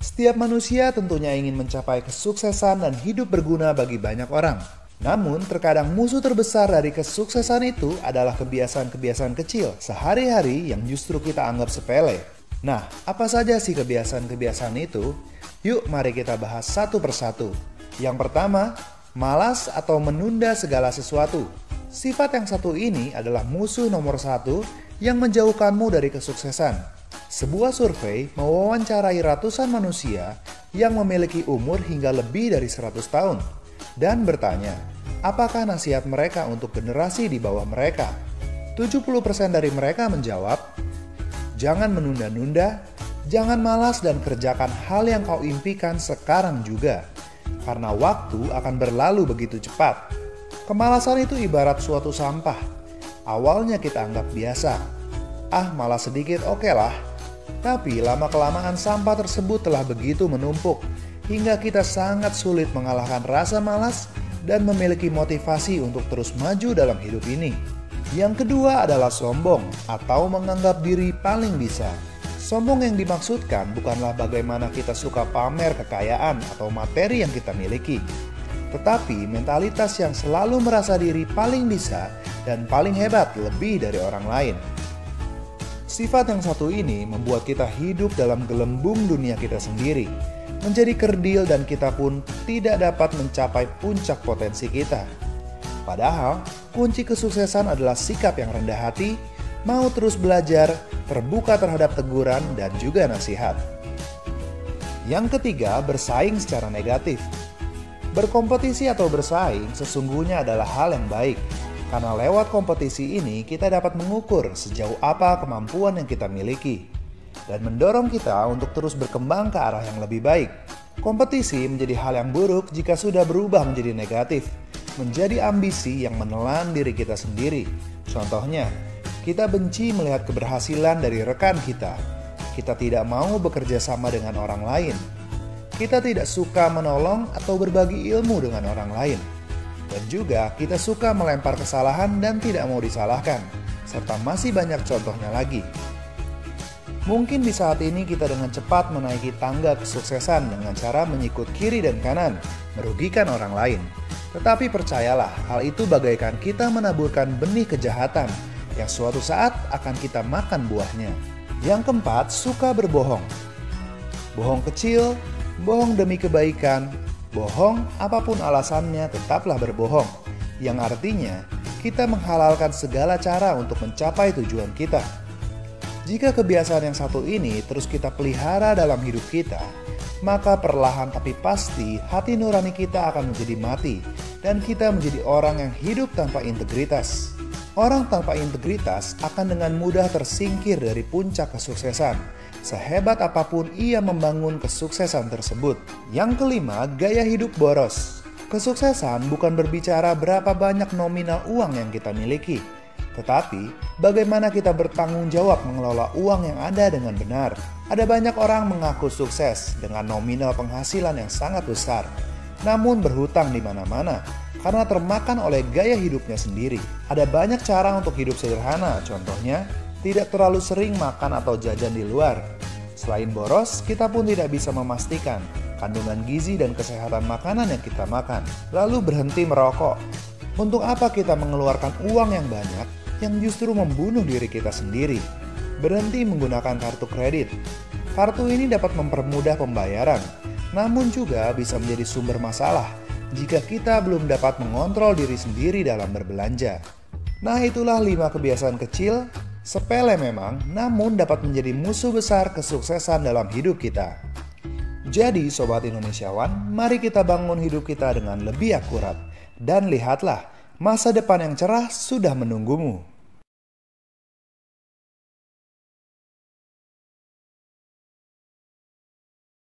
Setiap manusia tentunya ingin mencapai kesuksesan dan hidup berguna bagi banyak orang. Namun, terkadang musuh terbesar dari kesuksesan itu adalah kebiasaan-kebiasaan kecil sehari-hari yang justru kita anggap sepele. Nah, apa saja sih kebiasaan-kebiasaan itu? Yuk, mari kita bahas satu persatu. Yang pertama, malas atau menunda segala sesuatu. Sifat yang satu ini adalah musuh nomor satu yang menjauhkanmu dari kesuksesan. Sebuah survei mewawancarai ratusan manusia yang memiliki umur hingga lebih dari 100 tahun dan bertanya, apakah nasihat mereka untuk generasi di bawah mereka? 70% dari mereka menjawab, jangan menunda-nunda, jangan malas dan kerjakan hal yang kau impikan sekarang juga, karena waktu akan berlalu begitu cepat. Kemalasan itu ibarat suatu sampah. Awalnya kita anggap biasa. Malas sedikit oke lah. Tapi lama-kelamaan sampah tersebut telah begitu menumpuk hingga kita sangat sulit mengalahkan rasa malas dan memiliki motivasi untuk terus maju dalam hidup ini. Yang kedua adalah sombong atau menganggap diri paling bisa. Sombong yang dimaksudkan bukanlah bagaimana kita suka pamer kekayaan atau materi yang kita miliki, tetapi mentalitas yang selalu merasa diri paling bisa dan paling hebat lebih dari orang lain. Sifat yang satu ini membuat kita hidup dalam gelembung dunia kita sendiri, menjadi kerdil dan kita pun tidak dapat mencapai puncak potensi kita. Padahal, kunci kesuksesan adalah sikap yang rendah hati, mau terus belajar, terbuka terhadap teguran dan juga nasihat. Yang ketiga, bersaing secara negatif. Berkompetisi atau bersaing sesungguhnya adalah hal yang baik. Karena lewat kompetisi ini kita dapat mengukur sejauh apa kemampuan yang kita miliki dan mendorong kita untuk terus berkembang ke arah yang lebih baik. Kompetisi menjadi hal yang buruk jika sudah berubah menjadi negatif, menjadi ambisi yang menelan diri kita sendiri. Contohnya, kita benci melihat keberhasilan dari rekan kita. Kita tidak mau bekerja sama dengan orang lain. Kita tidak suka menolong atau berbagi ilmu dengan orang lain. Dan juga kita suka melempar kesalahan dan tidak mau disalahkan, serta masih banyak contohnya lagi. Mungkin di saat ini kita dengan cepat menaiki tangga kesuksesan dengan cara menyikut kiri dan kanan, merugikan orang lain. Tetapi percayalah, hal itu bagaikan kita menaburkan benih kejahatan yang suatu saat akan kita makan buahnya. Yang keempat, suka berbohong. Bohong kecil, bohong demi kebaikan, bohong apapun alasannya tetaplah berbohong, yang artinya kita menghalalkan segala cara untuk mencapai tujuan kita. Jika kebiasaan yang satu ini terus kita pelihara dalam hidup kita, maka perlahan tapi pasti hati nurani kita akan menjadi mati dan kita menjadi orang yang hidup tanpa integritas. Orang tanpa integritas akan dengan mudah tersingkir dari puncak kesuksesan, sehebat apapun ia membangun kesuksesan tersebut. Yang kelima, gaya hidup boros. Kesuksesan bukan berbicara berapa banyak nominal uang yang kita miliki, tetapi bagaimana kita bertanggung jawab mengelola uang yang ada dengan benar. Ada banyak orang mengaku sukses dengan nominal penghasilan yang sangat besar, namun berhutang di mana-mana karena termakan oleh gaya hidupnya sendiri. Ada banyak cara untuk hidup sederhana, contohnya tidak terlalu sering makan atau jajan di luar. Selain boros, kita pun tidak bisa memastikan kandungan gizi dan kesehatan makanan yang kita makan. Lalu berhenti merokok. Untuk apa kita mengeluarkan uang yang banyak yang justru membunuh diri kita sendiri? Berhenti menggunakan kartu kredit. Kartu ini dapat mempermudah pembayaran, namun juga bisa menjadi sumber masalah jika kita belum dapat mengontrol diri sendiri dalam berbelanja. Nah, itulah 5 kebiasaan kecil, sepele memang, namun dapat menjadi musuh besar kesuksesan dalam hidup kita. Jadi, Sobat Indonesiawan, mari kita bangun hidup kita dengan lebih akurat. Dan lihatlah, masa depan yang cerah sudah menunggumu.